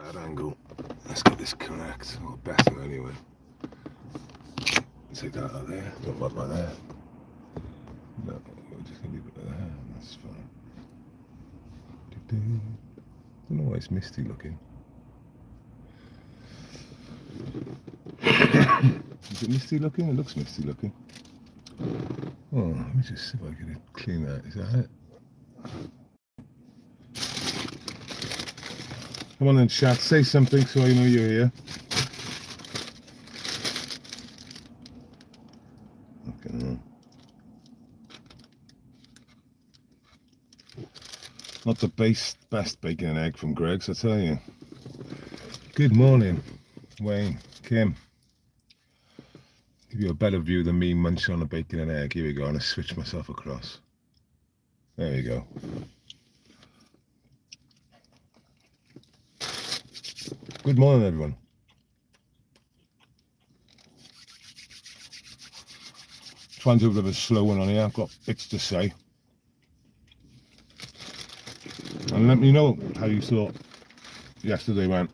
bad angle. Let's get this correct, or better anyway. Take that out there, don't want that there. No, we're just going to leave it there, that's fine. I don't know why it's misty looking. Is it misty looking? It looks misty looking. Oh, let me just see if I can clean that. Is that it? Come on then, chat. Say something so I know you're here. Okay. Not the best bacon and egg from Greg's, I tell you. Good morning, Wayne, Kim. Give you a better view than me munching on a bacon and egg. Here we go. I'm going to switch myself across. There you go. Good morning, everyone. Trying to do a bit of a slow one on here. I've got bits to say. And let me know how you thought yesterday went.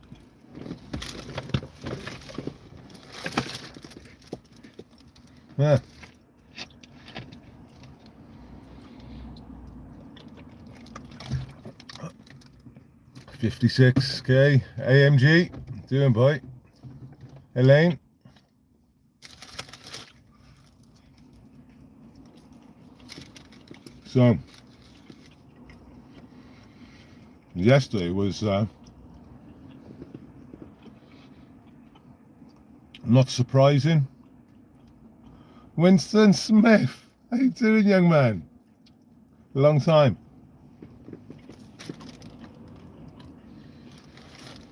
Yeah. $56K AMG. Doing, boy. Elaine. So, yesterday was not surprising. Winston Smith, how you doing, young man? Long time.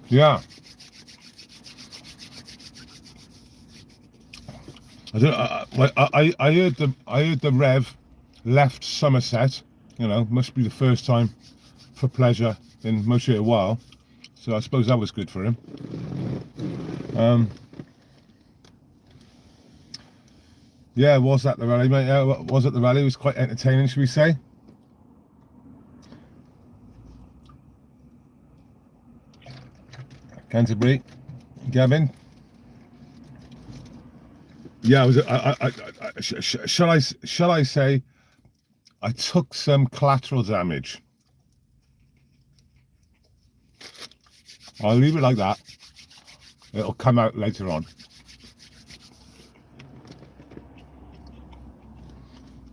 Yeah. I heard the Rev left Somerset. You know, must be the first time for pleasure in mostly a while. So I suppose that was good for him. Yeah, was at the rally, mate. Yeah, was at the rally. It was quite entertaining, should we say? Canterbury, Gavin. Yeah, shall I say, I took some collateral damage. I'll leave it like that. It'll come out later on.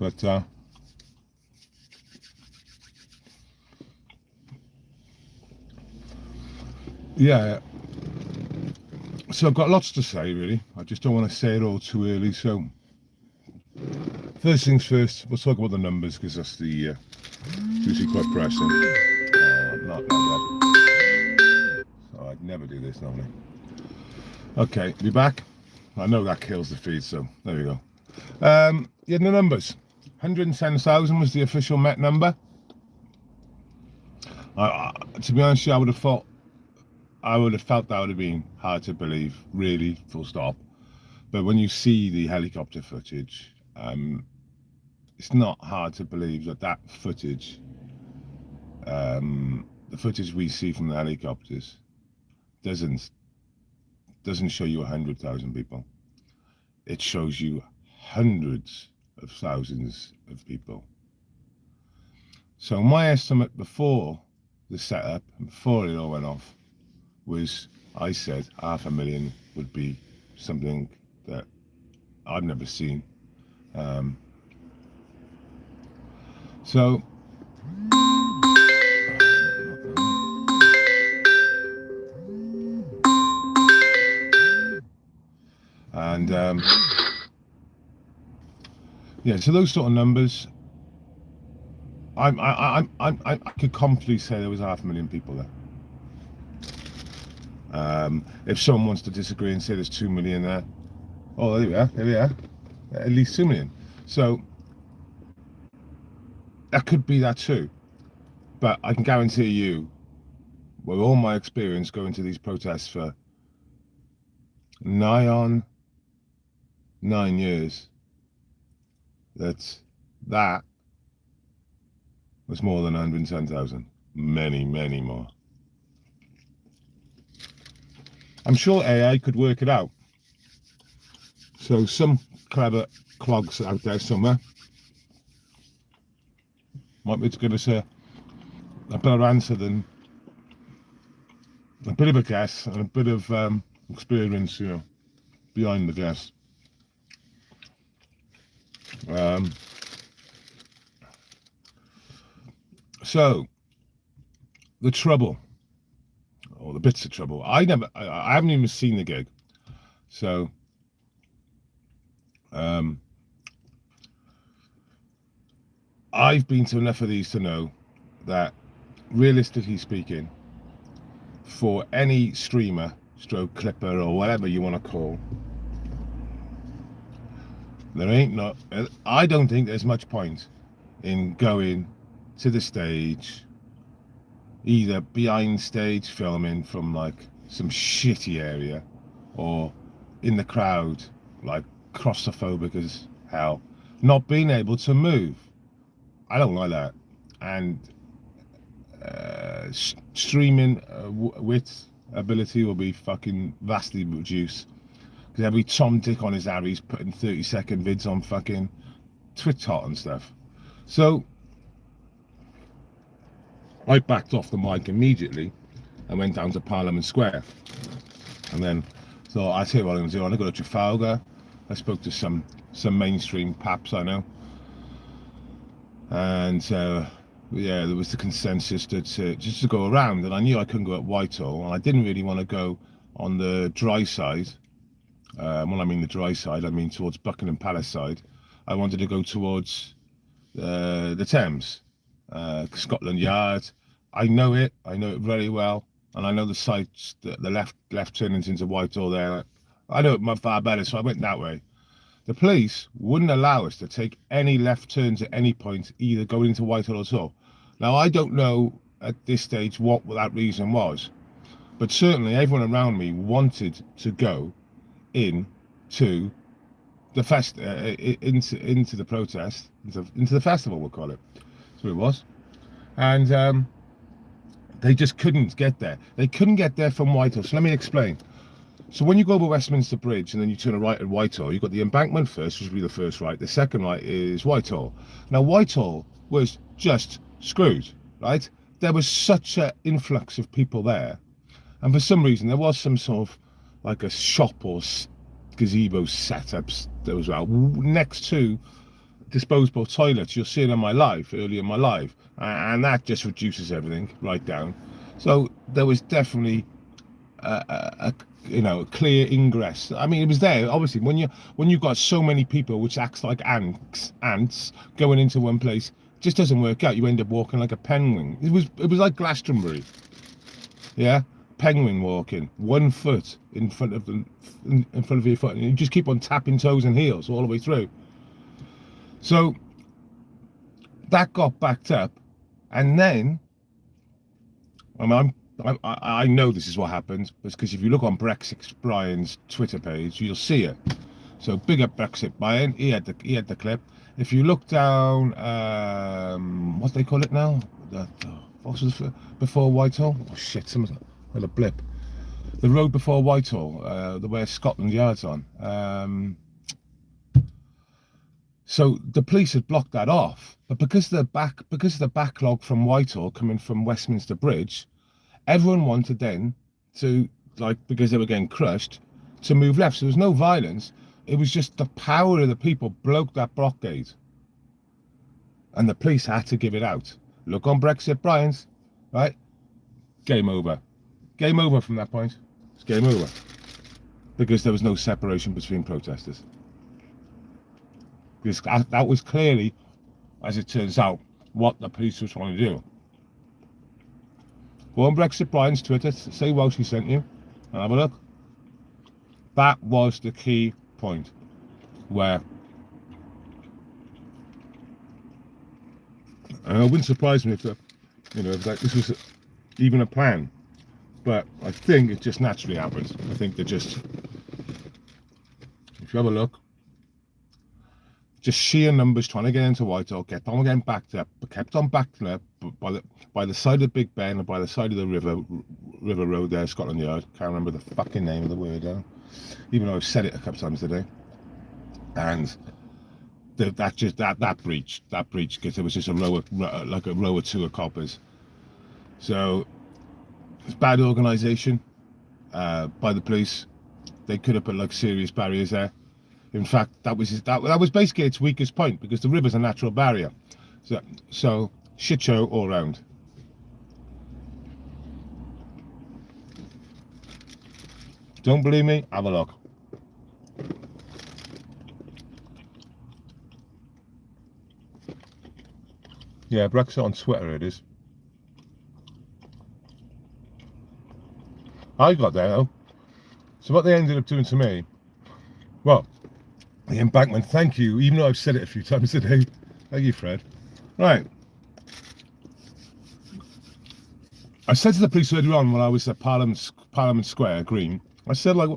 But yeah. So I've got lots to say, really. I just don't want to say it all too early. So first things first, we'll talk about the numbers because that's the usually quite pressing. Not like that. So I'd never do this normally. Okay, be back. I know that kills the feed, so there we go. Yeah, the numbers. 110,000 was the official Met number. To be honest, I would have felt that would have been hard to believe, really, full stop. But when you see the helicopter footage, it's not hard to believe that footage, the footage we see from the helicopters, doesn't show you 100,000 people. It shows you hundreds of thousands of people. So my estimate before the setup, before it all went off, was, I said 500,000 would be something that I've never seen. So and yeah, so those sort of numbers, I could confidently say there was 500,000 people there. If someone wants to disagree and say there's 2 million there, oh, there we are, at least 2 million. So that could be that too, but I can guarantee you, with all my experience going to these protests for nigh on 9 years, that was more than 110,000, many more. I'm sure AI could work it out. So some clever clogs out there somewhere might be able to give us a better answer than a bit of a guess and a bit of experience, behind the guess. So the trouble, or the bits of trouble. I haven't even seen the gig, so I've been to enough of these to know that, realistically speaking, for any streamer, stroke clipper, or whatever you want to call, I don't think there's much point in going to the stage, either behind stage filming from like some shitty area, or in the crowd like claustrophobic as hell, not being able to move. I don't like that. And streaming width ability will be fucking vastly reduced, because every Tom Dick on his Harry's putting 30-second vids on fucking TwitTok and stuff. So I backed off the mic immediately and went down to Parliament Square, and then thought, I tell you what I'm going to do. I'm going to go to Trafalgar. I spoke to some mainstream paps I know, and yeah, there was the consensus that just to go around, and I knew I couldn't go at Whitehall, and I didn't really want to go on the dry side. When I mean the dry side, I mean towards Buckingham Palace side. I wanted to go towards the Thames, Scotland Yard. I know it very well, and I know the sites, the left turnings into Whitehall there. I know it far better, so I went that way. The police wouldn't allow us to take any left turns at any point, either going into Whitehall at all. Now, I don't know at this stage what that reason was, but certainly everyone around me wanted to go into the into the protest, into the festival, we'll call it. That's what it was. And they just couldn't get there. They couldn't get there from Whitehall. So let me explain. So when you go over Westminster Bridge and then you turn a right at Whitehall, you've got the embankment first, which would be the first right. The second right is Whitehall. Now, Whitehall was just screwed, right? There was such an influx of people there. And for some reason, there was some sort of like a shop or gazebo setups there was next to disposable toilets. You'll see it in my life, early in my life. And that just reduces everything right down. So there was definitely a clear ingress. I mean, it was there. Obviously, when you've got so many people, which acts like ants going into one place, it just doesn't work out. You end up walking like a penguin. It was like Glastonbury, yeah, penguin walking, 1 foot in front of your foot, and you just keep on tapping toes and heels all the way through. So that got backed up, and then I know this is what happened, because if you look on Brexit Brian's Twitter page, you'll see it. So big up Brexit Brian. He had the clip. If you look down, what do they call it now? What was it before Whitehall? Oh shit! Someone's had a blip. The road before Whitehall, where Scotland Yard's on. So the police had blocked that off, but because of the backlog from Whitehall coming from Westminster Bridge, everyone wanted then to, like, because they were getting crushed, to move left. So there was no violence. It was just the power of the people broke that blockade. And the police had to give it out. Look on Brexit Brian's, right? Game over. Game over from that point. It's game over. Because there was no separation between protesters. Because that was clearly, as it turns out, what the police were trying to do. Go on Brexit Brian's Twitter, say Welshie sent you, and have a look. That was the key point, where, and it wouldn't surprise me if this was even a plan, but I think it just naturally happened. I think if you have a look, just sheer numbers trying to get into Whitehall, kept on getting backed up, but kept on backed up by the side of Big Ben and by the side of the River Road there, Scotland Yard. Can't remember the fucking name of the word now, even though I've said it a couple times today. And that breach, because it was just a row or two of coppers. So it's bad organisation by the police. They could have put like serious barriers there. In fact, that was basically its weakest point, because the river's a natural barrier. So shit show all round. Don't believe me? Have a look. Yeah, Brexit on Twitter it is. I got there though. So what they ended up doing to me, well, the embankment, thank you, even though I've said it a few times today. Thank you, Fred. Right. I said to the police earlier on when I was at Parliament Square, Green, I said, like,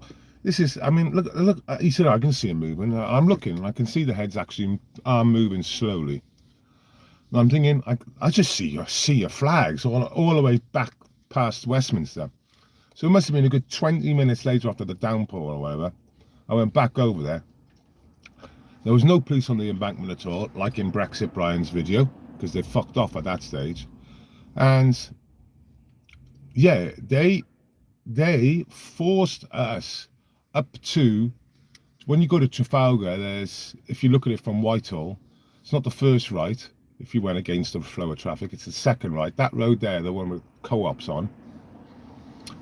this is, I mean, look, he said, I can see him moving. I'm looking, I can see the heads actually are moving slowly. And I'm thinking, I just see your flags all the way back past Westminster. So it must have been a good 20 minutes later after the downpour or whatever. I went back over there. There was no police on the embankment at all, like in Brexit Brian's video, because they fucked off at that stage. And yeah, they forced us up to, when you go to Trafalgar, there's, if you look at it from Whitehall, it's not the first right if you went against the flow of traffic, it's the second right. That road there, the one with co-ops on,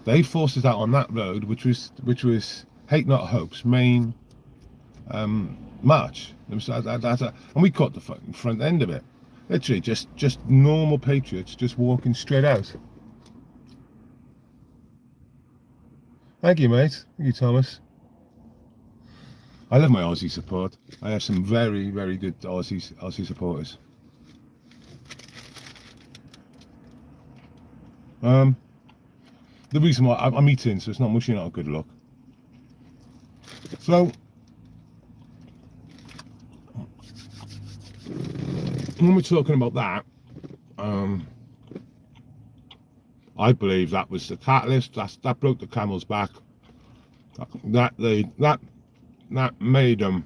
they forced us out on that road, which was Hate Not Hope's main march. And we caught the fucking front end of it. Literally just normal patriots just walking straight out. Thank you, mate. Thank you, Thomas. I love my Aussie support. I have some very, very good Aussie supporters. The reason why I'm eating, so it's not much, not a good look. So when we're talking about that, I believe that was the catalyst. That broke the camel's back. That made them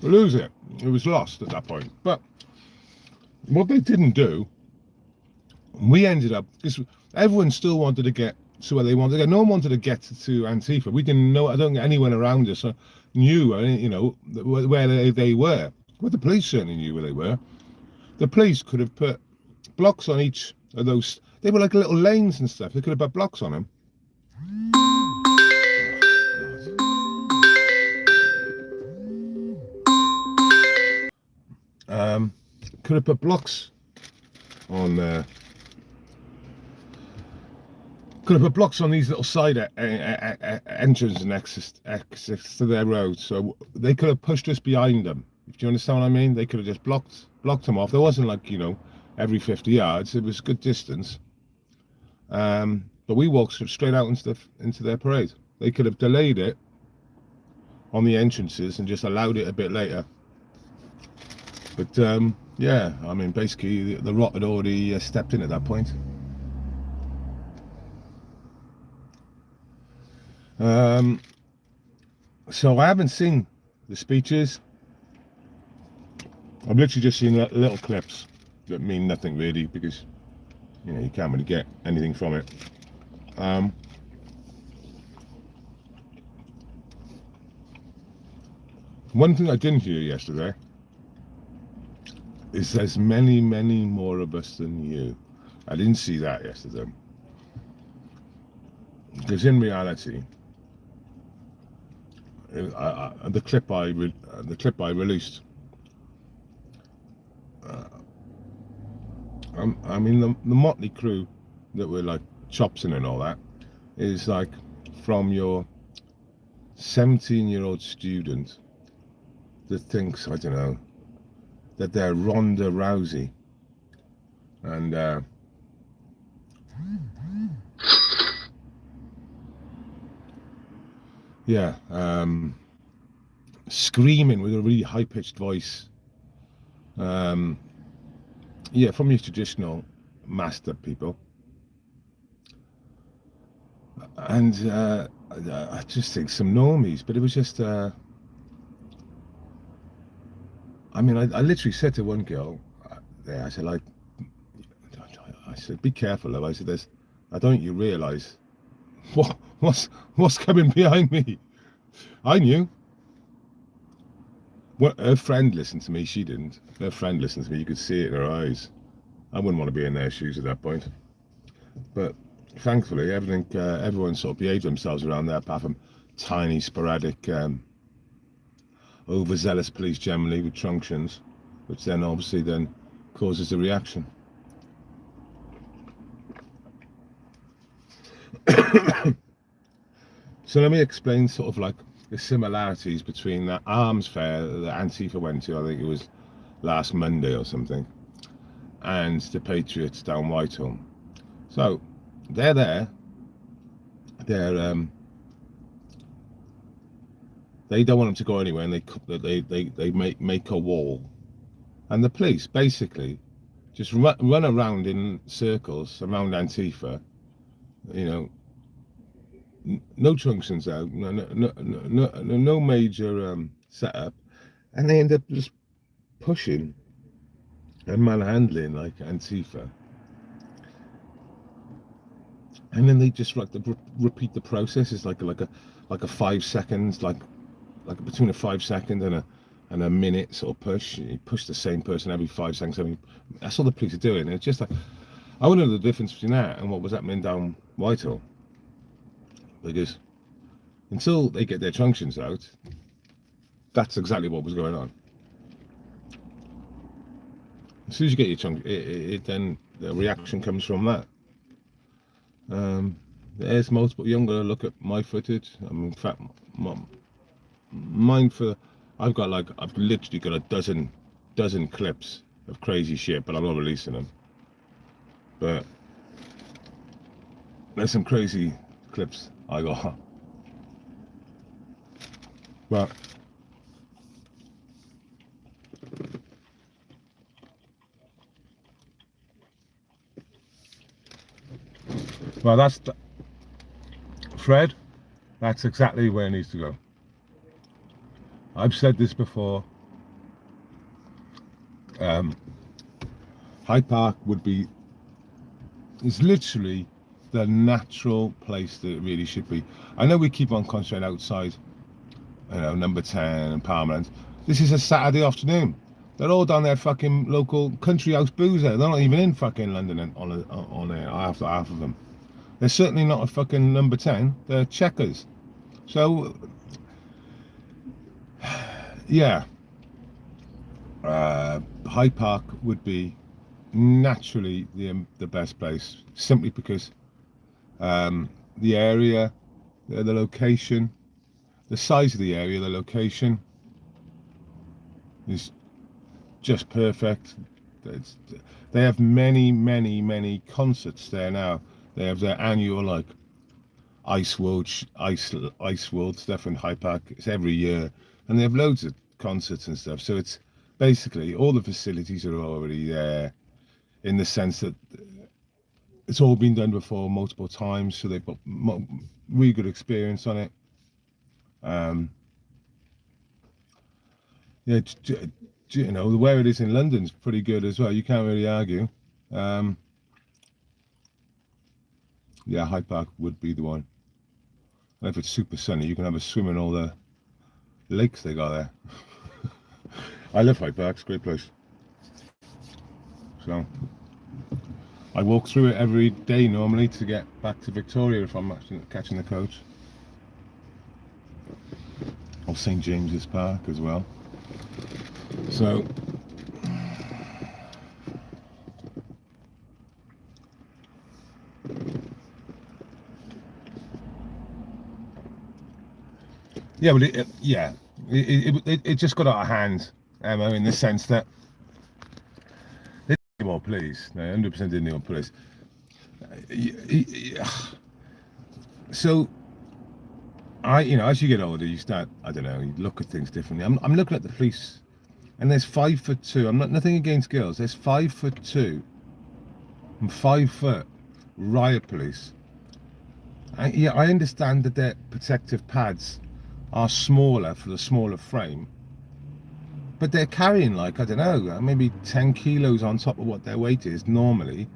lose it. It was lost at that point. But what they didn't do, we ended up, because everyone still wanted to get to where they wanted to get. No one wanted to get to Antifa. We didn't know. I don't think anyone around us knew, where they were. Well, the police certainly knew where they were. The police could have put blocks on each of those. They were like little lanes and stuff. They could have put blocks on them. Could have put blocks on could have put blocks on these little side entrance and exits to their road, so they could have pushed us behind them. Do you understand what I mean? They could have just blocked them off. There wasn't like, every 50 yards. It was a good distance. But we walked straight out into their parade. They could have delayed it on the entrances and just allowed it a bit later. But yeah, I mean, basically the rot had already stepped in at that point. So I haven't seen the speeches. I've literally just seen little clips that mean nothing really, because you can't really get anything from it. One thing I didn't hear yesterday is there's many, many more of us than you. I didn't see that yesterday. Because in reality, the clip I released, I mean the motley crew that were like Chopson and all that is like from your 17-year-old student that thinks, I don't know, that they're Ronda Rousey, and yeah, screaming with a really high-pitched voice. Yeah, from your traditional master people. And I just think some normies, but it was just, I mean, I literally said to one girl there, I said, like, I said, be careful, though. I said, I don't think you realise what's coming behind me. I knew. Well, her friend listened to me. She didn't. Her friend listened to me. You could see it in her eyes. I wouldn't want to be in their shoes at that point. But thankfully, everyone sort of behaved themselves around there, apart from tiny, sporadic, overzealous police generally with truncheons, which then obviously then causes a reaction. So let me explain sort of like the similarities between that arms fair that Antifa went to, I think it was last Monday or something, and the Patriots down Whitehall. So they're there. They don't want them to go anywhere, and they make a wall, and the police basically just run around in circles around Antifa. You know, no truncheons out, no major setup, and they end up just pushing and manhandling like Antifa, and then they just like repeat the process. It's like a 5 seconds, like between a 5 second and a minute sort of push. You push the same person every 5 seconds. I mean, that's all the police are doing. It's just like, I wonder the difference between that and what was happening down Whitehall, because until they get their truncheons out, that's exactly what was going on. As soon as you get your trunk, then the reaction comes from that. There's multiple. You're gonna look at my footage. I mean, in fact, mine for. I've literally got a dozen clips of crazy shit, but I'm not releasing them. But there's some crazy clips I got. But well, that's Fred. That's exactly where it needs to go. I've said this before. Hyde Park is literally the natural place that it really should be. I know we keep on concentrating outside, Number 10 and Parliament. This is a Saturday afternoon. They're all down there fucking local country house boozer. They're not even in fucking London on there, half of them. They're certainly not a fucking Number 10. They're Checkers. So, yeah. Hyde Park would be naturally the best place, simply because the area, the location, the size of the area, the location is just perfect. They have many concerts there now. They have their annual Ice World stuff in Hyde Park. It's every year, and they have loads of concerts and stuff. So it's basically all the facilities are already there, in the sense that it's all been done before multiple times, so they've got really good experience on it. Yeah, where it is in London's pretty good as well. You can't really argue. Yeah, Hyde Park would be the one. And if it's super sunny, you can have a swim in all the lakes they got there. I love Hyde Park. It's a great place. So I walk through it every day normally to get back to Victoria if I'm catching the coach. Or St James's Park as well. So yeah, but it just got out of hand, Emma, in the sense that they didn't need more police. They 100% didn't need more police. So as you get older, you start, I don't know, you look at things differently. I'm looking at the police, and there's 5'2". I'm not nothing against girls. There's 5'2" and 5 foot riot police. I understand that their protective pads are smaller for the smaller frame, but they're carrying, like, I don't know, maybe 10 kilos on top of what their weight is normally.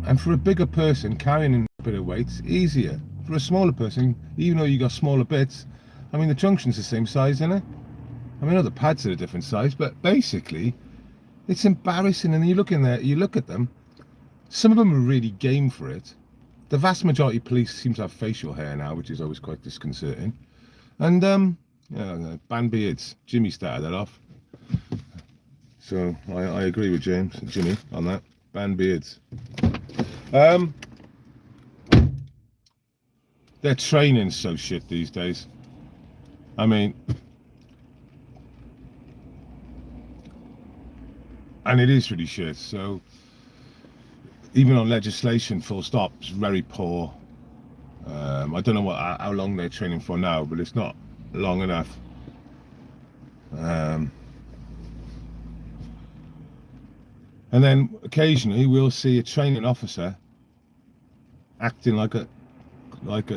And for a bigger person, carrying a bit of weight's easier. For a smaller person, even though you got smaller bits, I mean, the junction's the same size, isn't it? I mean, the pads are a different size, but basically, it's embarrassing. And you look in there, you look at them, some of them are really game for it. The vast majority of police seem to have facial hair now, which is always quite disconcerting. And, band beards. Jimmy started that off. So, I agree with Jimmy on that. Band beards. Their training's so shit these days. I mean, and it is really shit. So even on legislation, full stop, it's very poor. I don't know how long they're training for now, but it's not long enough. And then occasionally we'll see a training officer acting like a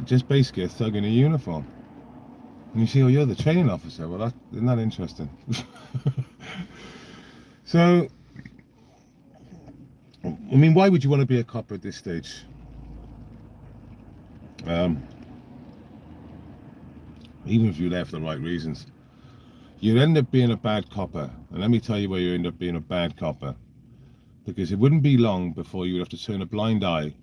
just basically a thug in a uniform. And you see, oh, you're the training officer. Well, isn't that interesting? So, I mean, why would you want to be a cop at this stage? Even if you left for the right reasons, you'd end up being a bad copper. And let me tell you where you end up being a bad copper. Because it wouldn't be long before you would have to turn a blind eye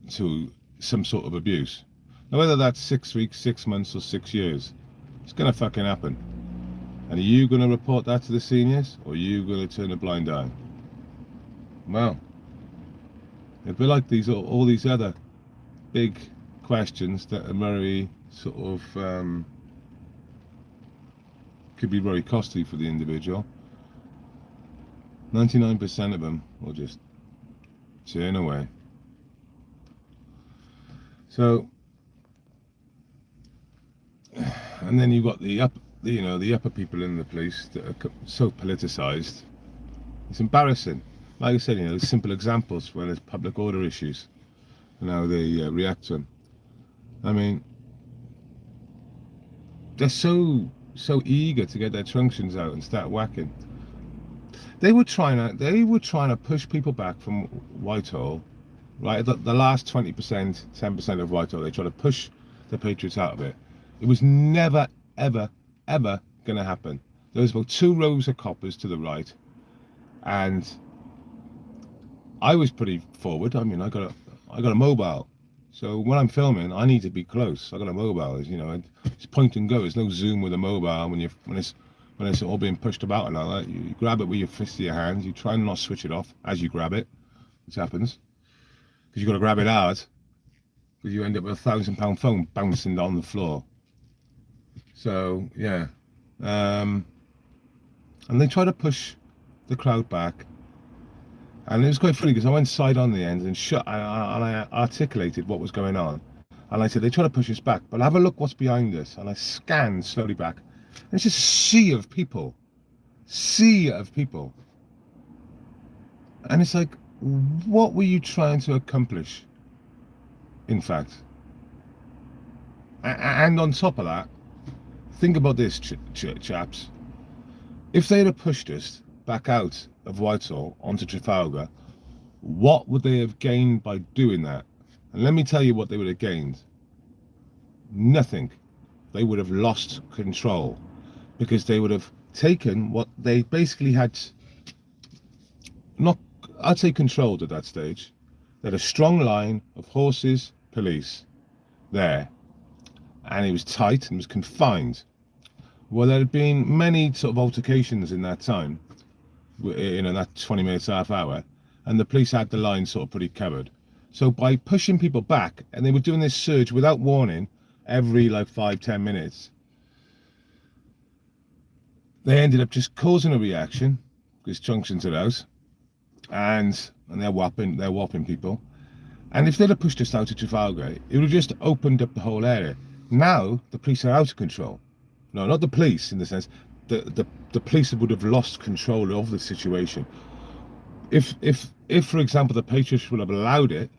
to some sort of abuse. Now, whether that's 6 weeks, 6 months, or 6 years, it's going to fucking happen. And are you going to report that to the seniors, or are you going to turn a blind eye? Well, it'd be like all these other big questions that are very sort of could be very costly for the individual. 99% of them will just turn away. So, and then you've got the upper people in the police that are so politicized. It's embarrassing. Like I said, simple examples when there's public order issues and how they react to them. I mean, they're so eager to get their truncheons out and start whacking. They were trying to push people back from Whitehall, right? The last 20%, 10% of Whitehall, they tried to push the Patriots out of it. It was never, ever, ever going to happen. There was about 2 rows of coppers to the right, and I was pretty forward. I mean, I got a mobile, so when I'm filming, I need to be close. I got a mobile, it's point and go. There's no zoom with a mobile when it's all being pushed about and all that. You grab it with your fist of your hand. You try and not switch it off as you grab it, which happens because you've got to grab it hard, because you end up with a £1,000 phone bouncing on the floor. So yeah, and they try to push the crowd back, and it was quite funny because I went side on the end and I articulated what was going on, and I said they try to push us back, but have a look what's behind us, and I scanned slowly back, and it's just a sea of people, and it's like, what were you trying to accomplish, in fact? And on top of that, think about this, chaps. If they'd have pushed us back out of Whitehall onto Trafalgar, what would they have gained by doing that? And let me tell you what they would have gained. Nothing. They would have lost control, because they would have taken what they basically had, not, I'd say, controlled at that stage. They had a strong line of horses, police there, and it was tight and was confined. Well, there had been many sort of altercations in that time, that 20 minutes, half hour, and the police had the line sort of pretty covered. So by pushing people back, and they were doing this surge without warning every like 5-10 minutes, they ended up just causing a reaction, because junctions are out, and they're whopping people, And if they'd have pushed us out to Trafalgar, it would have just opened up the whole area. Now the police are out of control. No, not the police in the sense the police would have lost control of the situation. If for example the Patriots would have allowed it,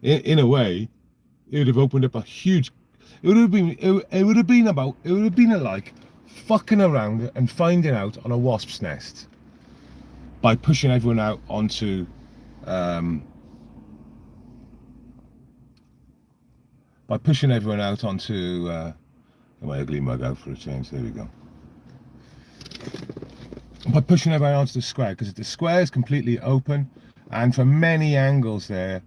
in a way, it would have opened up a huge. It would have been like fucking around and finding out on a wasp's nest by pushing everyone out onto my ugly mug out for a change. There we go. By pushing everyone onto the square, because the square is completely open, and from many angles there,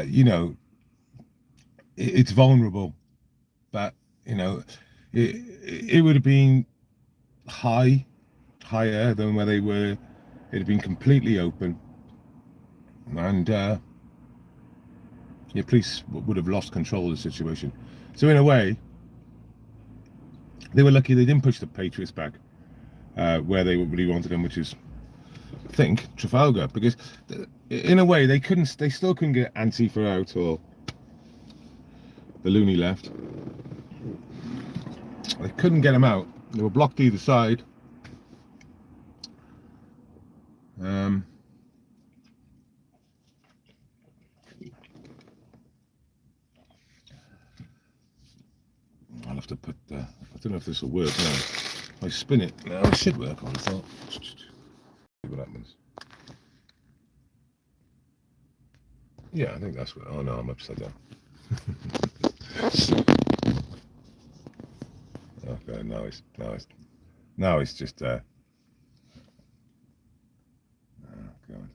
you know, it's vulnerable. But you know, it would have been higher than where they were. It had been completely open, and the police would have lost control of the situation. So in a way, they were lucky they didn't push the Patriots back where they really wanted them, which is, I think, Trafalgar, because in a way they still couldn't get Antifa out or the loony left. They couldn't get them out. They were blocked either side. I'll have to put I don't know if this will work now. I spin it. No, it should work on the top. See what happens. Yeah, I think that's what. Oh no, I'm upside down. Okay, now it's just oh god.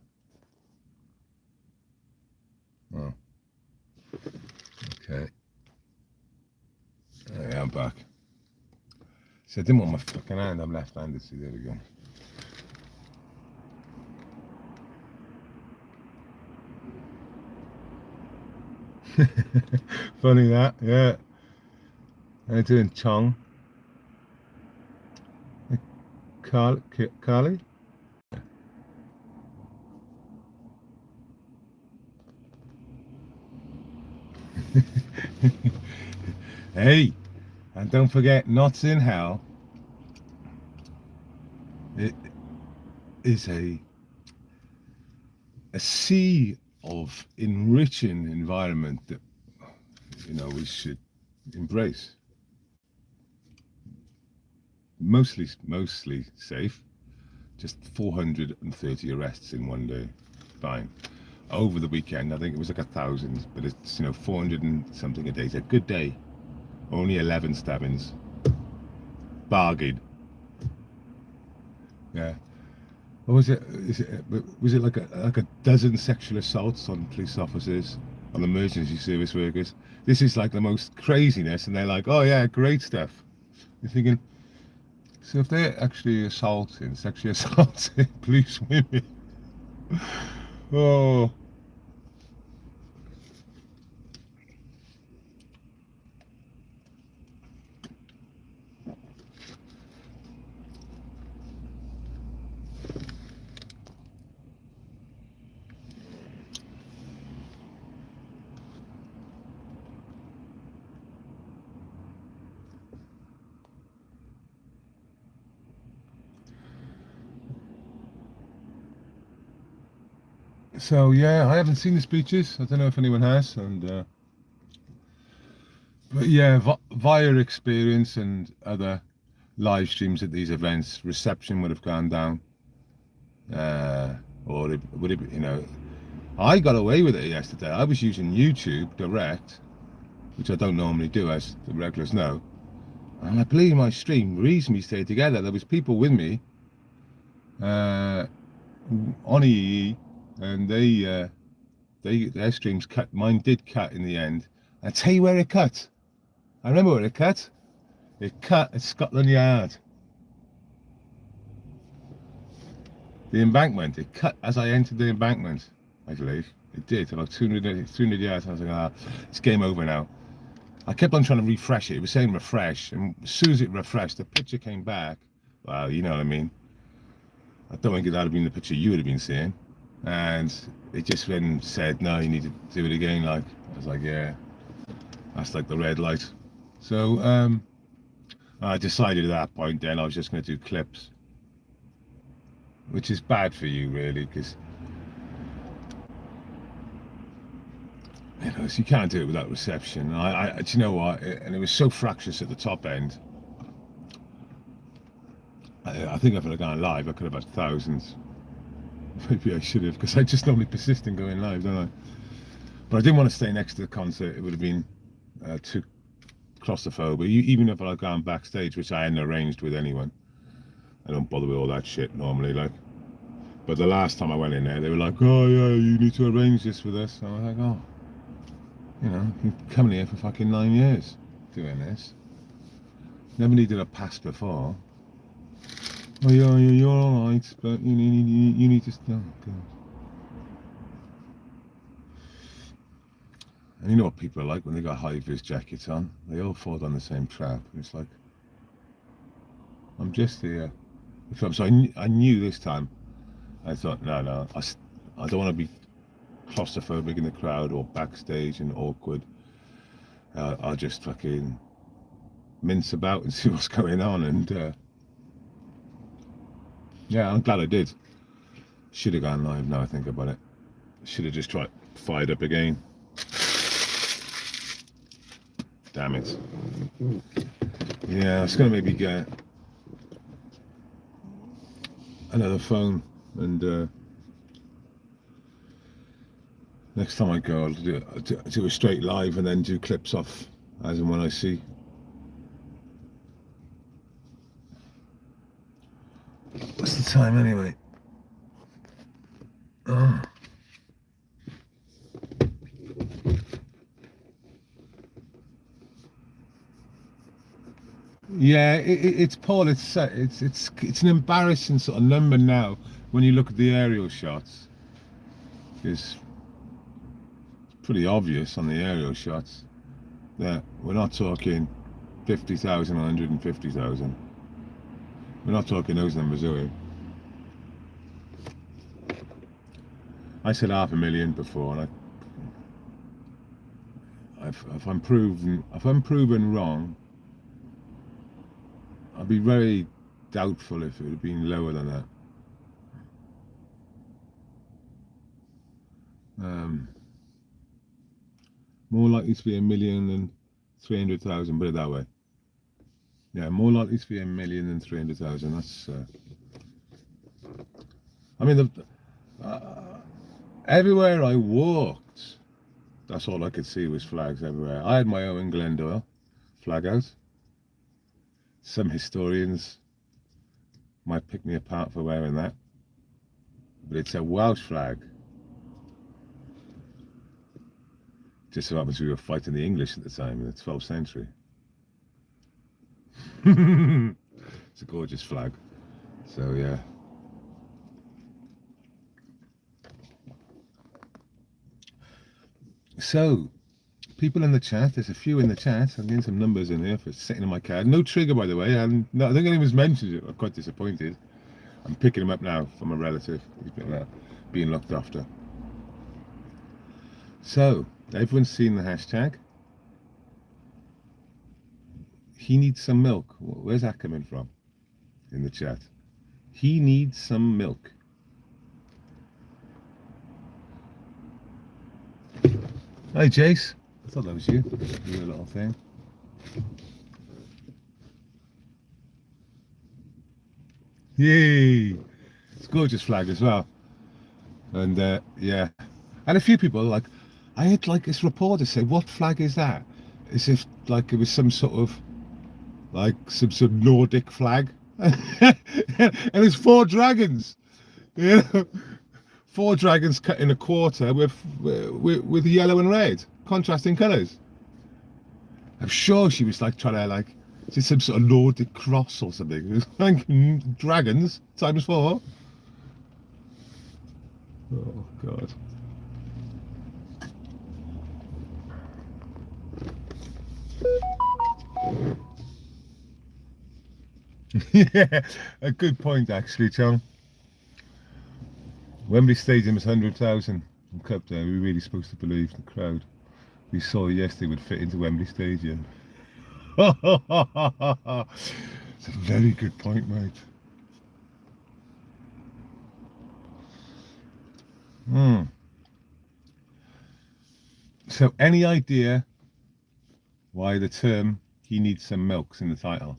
Oh. Okay. Yeah, I'm back. See, I didn't want my fucking hand. I'm left-handed. See, there we go. Funny that, yeah. How you doing, Chong? Carly? Hey, and don't forget, Knots in Hell. It is a sea of enriching environment that, you know, we should embrace. Mostly safe. Just 430 arrests in one day. Fine. Over the weekend, I think it was like 1,000, but it's, you know, 400 and something a day. It's a good day. Only 11 stabbings. Bargain. Yeah. What was it? Was it like a dozen sexual assaults on police officers, on emergency service workers? This is like the most craziness, and they're like, "Oh yeah, great stuff." You're thinking, so if they're actually sexually assaulting police women, oh. So yeah, I haven't seen the speeches. I don't know if anyone has, and but yeah, via experience and other live streams at these events, reception would have gone down, or would it? You know, I got away with it yesterday. I was using YouTube Direct, which I don't normally do, as the regulars know, and I believe my stream reasonably stayed together. There was people with me on EE, and their streams cut. Mine did cut in the end. I tell you where it cut. I remember where it cut. It cut at Scotland Yard. The embankment. It cut as I entered the embankment. I believe it did about 200 yards. I was like, ah, it's game over now. I kept on trying to refresh it. It was saying refresh, and as soon as it refreshed, the picture came back. Well, you know what I mean. I don't think that would have been the picture you would have been seeing. And it just then said, no, you need to do it again. Like, I was like, yeah, that's like the red light. So I decided at that point then I was just going to do clips, which is bad for you really, because you know, so you can't do it without reception. Do you know what? And it was so fractious at the top end. I think if I'd have gone live, I could have had thousands. Maybe I should have, because I just normally persist in going live, don't I? But I didn't want to stay next to the concert. It would have been too claustrophobic. Even if I'd gone backstage, which I hadn't arranged with anyone. I don't bother with all that shit normally, like. But the last time I went in there, they were like, "Oh yeah, you need to arrange this with us." And I was like, "Oh, you know, you've been coming here for fucking 9 years doing this. Never needed a pass before. Oh yeah, you're all right, but you need to." Oh, God. And you know what people are like when they got high-vis jackets on? They all fall down the same trap. And it's like, I'm just here. So I knew this time. I thought, no, I don't want to be claustrophobic in the crowd or backstage and awkward. I'll just fucking mince about and see what's going on. And yeah, I'm glad I did. Should have gone live now I think about it. Should have just fired up again. Damn it. Yeah, I was going to maybe get another phone and next time I go I'll do a straight live and then do clips off as and when I see. What's the time anyway? Oh. Yeah, it's Paul. It's an embarrassing sort of number now when you look at the aerial shots. It's pretty obvious on the aerial shots that we're not talking 50,000 or 150,000. We're not talking those numbers, are we? I said 500,000 before, and if I'm proven wrong, I'd be very doubtful if it would have been lower than that. More likely to be 1,000,000 than 300,000. Put it that way. Yeah, more likely to be 1,000,000 than 300,000. That's. I mean, everywhere I walked, that's all I could see was flags everywhere. I had my own Glendale flag out. Some historians might pick me apart for wearing that, but it's a Welsh flag. Just so happens we were fighting the English at the time in the 12th century. It's a gorgeous flag. So yeah. So, people in the chat, there's a few in the chat. I'm getting some numbers in here for sitting in my car. No trigger, by the way, and no, I think anyone's mentioned it. I'm quite disappointed. I'm picking him up now from a relative. He's been being looked after. So, everyone's seen the hashtag. He needs some milk. Where's that coming from in the chat? He needs some milk. Hi, Jace. I thought that was you. You a little thing. Yay! It's a gorgeous flag as well. And yeah, and a few people like, I had like this reporter say, "What flag is that?" As if like it was some sort of like some sort of Nordic flag, and it's 4 dragons. You know, 4 dragons cut in a quarter with yellow and red, contrasting colours. I'm sure she was like trying to like, just some sort of Nordic cross or something. It was like dragons times 4. Oh God. Yeah, a good point actually, Tom. Wembley Stadium is 100,000. Cup there. We're really supposed to believe the crowd we saw yesterday would fit into Wembley Stadium. It's a very good point, mate. So, any idea why the term "he needs some milk's" in the title?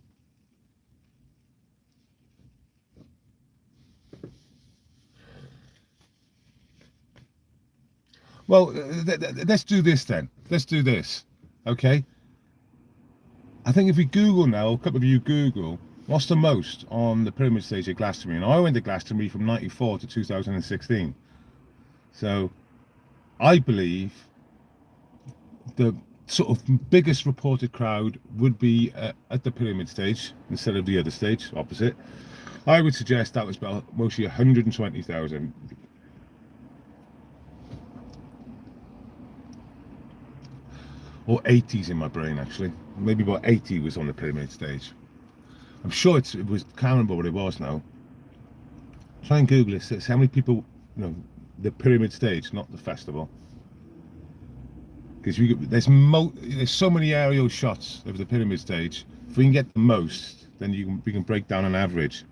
Well, let's do this then. Let's do this. Okay. I think if we Google now, a couple of you Google, what's the most on the pyramid stage at Glastonbury? And I went to Glastonbury from '94 to 2016. So I believe the sort of biggest reported crowd would be at the pyramid stage instead of the other stage opposite. I would suggest that was about mostly 120,000. Or 80s in my brain, actually. Maybe about 80 was on the pyramid stage. I'm sure it was, can't remember what it was now. Try and Google it. It's how many people, the pyramid stage, not the festival. Because there's so many aerial shots of the pyramid stage. If we can get the most, then we can break down an average.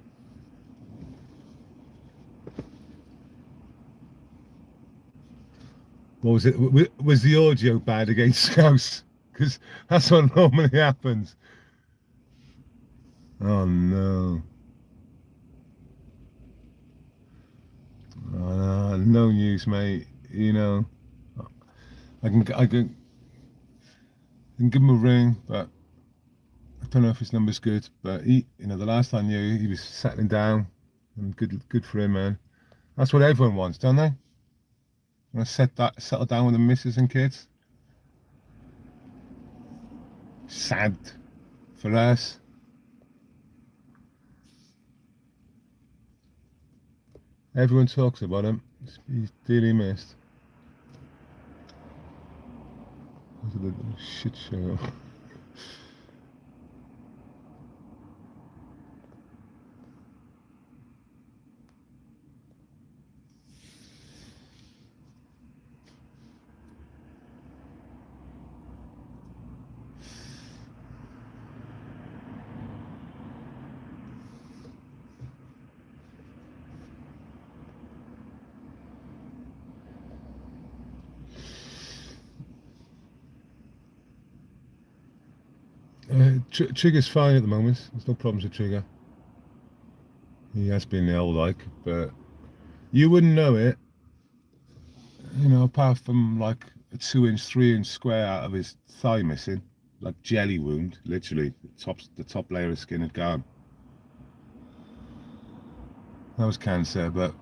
What was it? Was the audio bad against Scouse? Because that's what normally happens. Oh no. No news, mate. I can give him a ring, but I don't know if his number's good. But the last I knew, he was settling down, and good for him, man. That's what everyone wants, don't they? Want to settle down with the missus and kids. Sad for us. Everyone talks about him. He's dearly missed. What a little shit show. Trigger's fine at the moment. There's no problems with Trigger. He has been ill, but you wouldn't know it, apart from like a 2-inch, 3-inch square out of his thigh missing, like jelly wound, literally. The top layer of skin had gone. That was cancer, but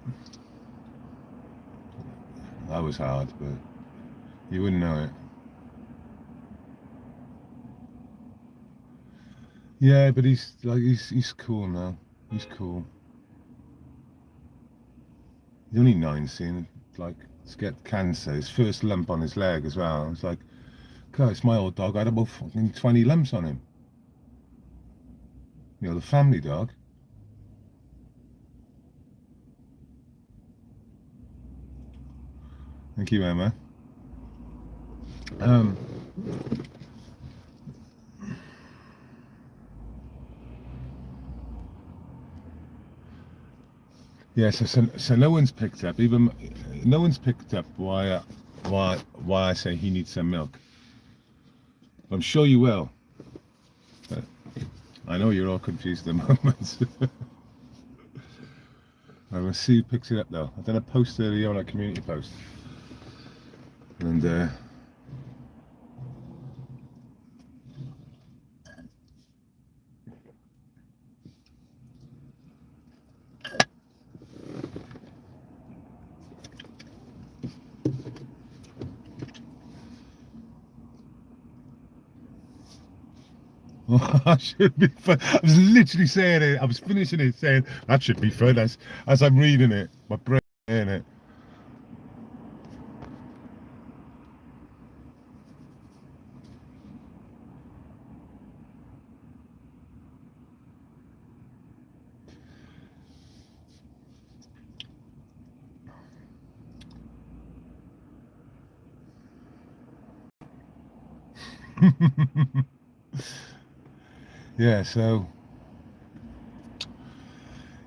that was hard, but you wouldn't know it. Yeah, but he's cool now. He's cool. He's only 19, like, to get cancer, his first lump on his leg as well. It's like, God, it's my old dog. I had about fucking 20 lumps on him. The family dog. Thank you, Emma. Yeah, so no one's picked up why I say he needs some milk. I'm sure you will. But I know you're all confused at the moment. I will see who picks it up though. I've done a post earlier on a community post, and I should be fun. I was literally saying it. I was finishing it saying that should be fun as I'm reading it. My brain in it. Yeah, so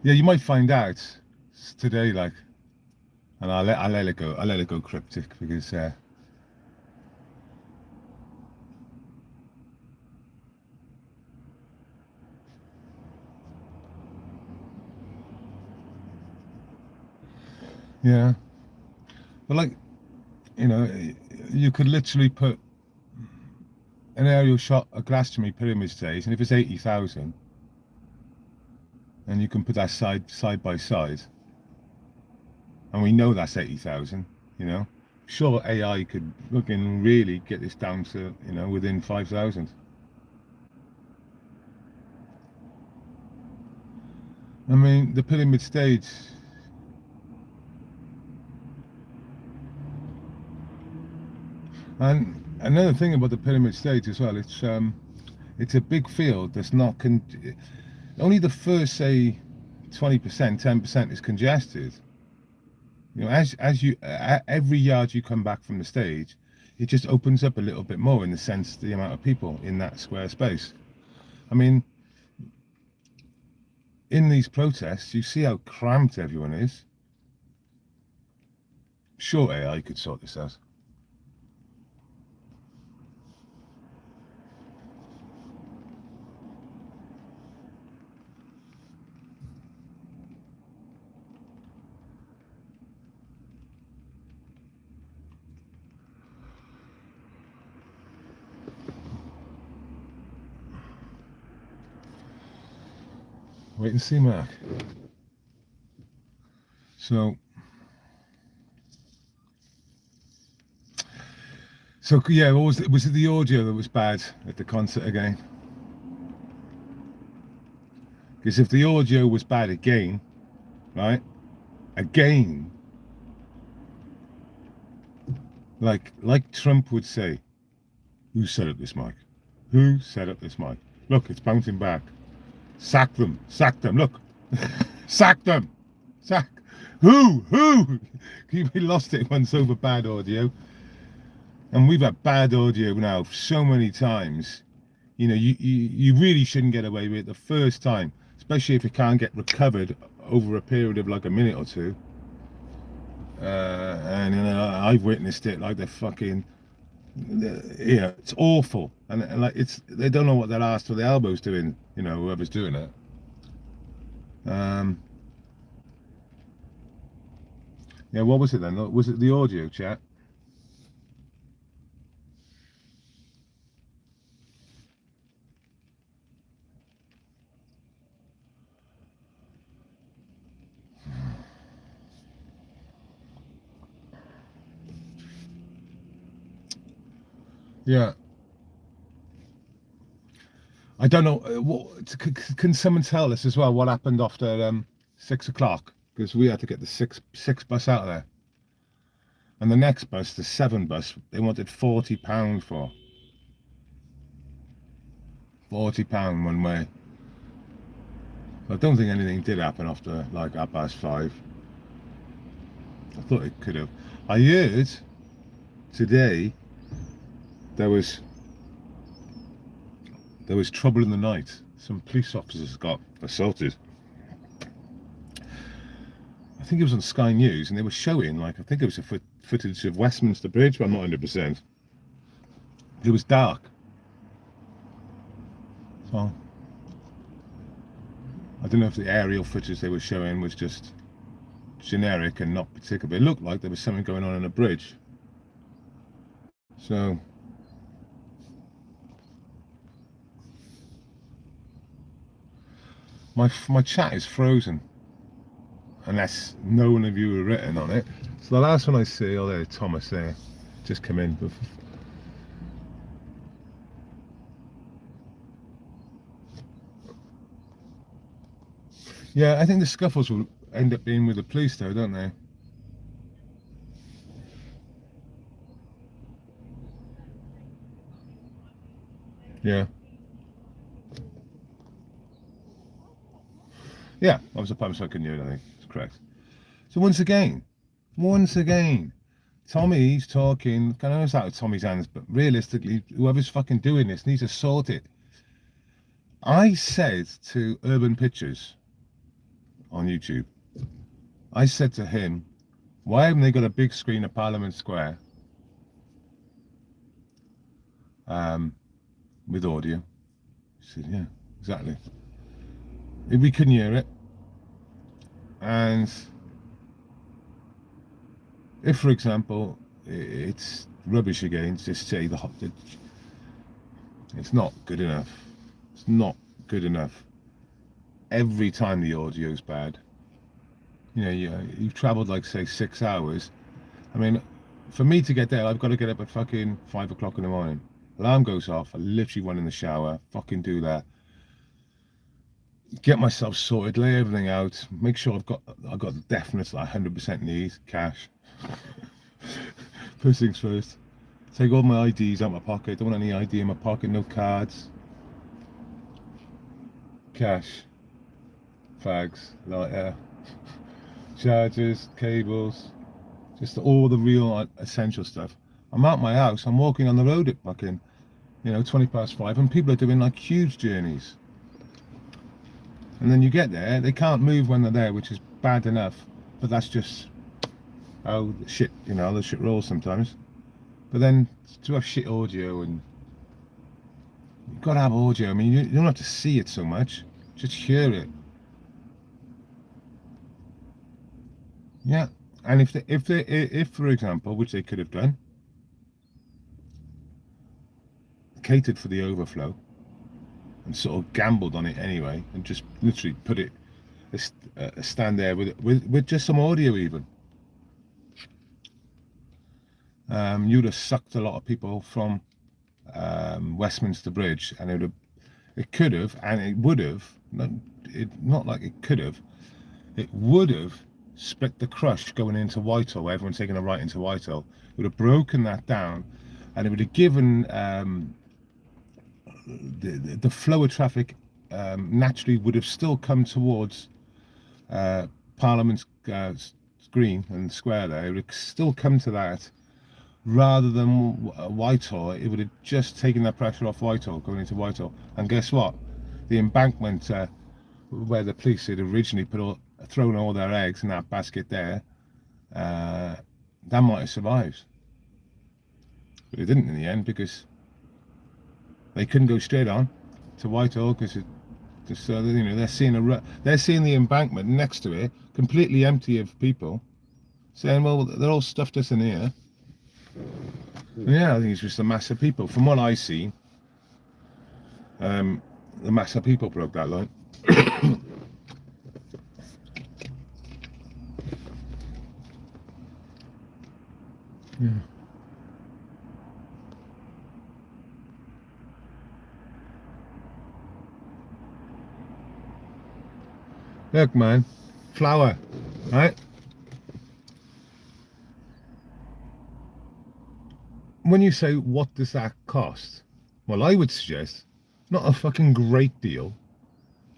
yeah, you might find out today, like, and I'll let it go. I'll let it go cryptic because yeah, but like, you know, you could literally put an aerial shot of Glastonbury pyramid stage, and if it's 80,000, and you can put that side by side, and we know that's 80,000, you know, sure AI could looking really get this down to, you know, within 5,000. I mean, the pyramid stage, and another thing about the pyramid stage as well, it's a big field that's not only the first, say, 20%, 10% is congested. You know, as you every yard you come back from the stage, it just opens up a little bit more in the sense the amount of people in that square space. I mean, in these protests, you see how cramped everyone is. Sure, AI could sort this out. Wait and see, Mark. So yeah, was it the audio that was bad at the concert again? Because if the audio was bad again, right? Again, like Trump would say, who set up this mic? Who set up this mic? Look, it's bouncing back. Sack them. Sack them. Look. Sack them. Sack. Who? We lost it once over bad audio. And we've had bad audio now so many times. You know, you really shouldn't get away with it the first time, especially if it can't get recovered over a period of like a minute or two. And you know, I've witnessed it like the fucking, yeah, it's awful. And like they don't know what their ass or the elbow's doing, you know, whoever's doing it. Yeah, what was it then? Was it the audio, chat? Yeah. I don't know. Can someone tell us as well what happened after 6 o'clock? Because we had to get the six bus out of there, and the next bus, the 7 bus, they wanted £40 for. £40 one way. I don't think anything did happen after like 5:30. I thought it could have. I heard today there was trouble in the night. Some police officers got assaulted. I think it was on Sky News, and they were showing, like, I think it was a footage of Westminster Bridge, but I'm not 100%. It was dark. So I don't know if the aerial footage they were showing was just generic and not particular, but it looked like there was something going on a bridge. So my chat is frozen unless no one of you have written on it. So the last one I see, oh, there's Thomas there, just come in. Yeah, I think the scuffles will end up being with the police, though, don't they? Yeah. Yeah, I was a pump, so I couldn't hear it, I think. It's correct. So once again, Tommy's talking, I know it's out of Tommy's hands, but realistically, whoever's fucking doing this needs to sort it. I said to Urban Pictures on YouTube, I said to him, why haven't they got a big screen at Parliament Square with audio? He said, yeah, exactly. If we couldn't hear it, and if, for example, it's rubbish again, just say it's not good enough. It's not good enough. Every time the audio's bad. You know, you've travelled like, say, 6 hours. I mean, for me to get there, I've got to get up at fucking 5 o'clock in the morning. Alarm goes off, I literally run in the shower, fucking do that. Get myself sorted, lay everything out, make sure I've got the definite, like 100% need, cash. First things first. Take all my IDs out of my pocket, don't want any ID in my pocket, no cards. Cash. Fags, lighter, chargers, cables, just all the real essential stuff. I'm out my house, I'm walking on the road at fucking, 20 past 5, and people are doing like huge journeys. And then you get there, they can't move when they're there, which is bad enough, but that's just how the shit rolls sometimes. But then to have shit audio, and you've got to have audio. I mean, you don't have to see it so much, just hear it. Yeah, and if for example, which they could have done, catered for the overflow and sort of gambled on it anyway, and just literally put it a stand there with just some audio even. You'd have sucked a lot of people from Westminster Bridge, and it could have, and it would have, not like it could have, it would have split the crush going into Whitehall, where everyone's taking a right into Whitehall. It would have broken that down, and it would have given the flow of traffic naturally would have still come towards Parliament Green and Square there. It would have still come to that rather than Whitehall. It would have just taken that pressure off Whitehall, going into Whitehall. And guess what? The embankment where the police had originally thrown all their eggs in that basket there, that might have survived. But it didn't in the end, because they couldn't go straight on to Whitehall, because they're seeing the embankment next to it completely empty of people, saying, well, they're all stuffed us in here. Yeah, I think it's just a mass of people. From what I see, the mass of people broke that line. Yeah. Look, man, flour, right? When you say, what does that cost? Well, I would suggest not a fucking great deal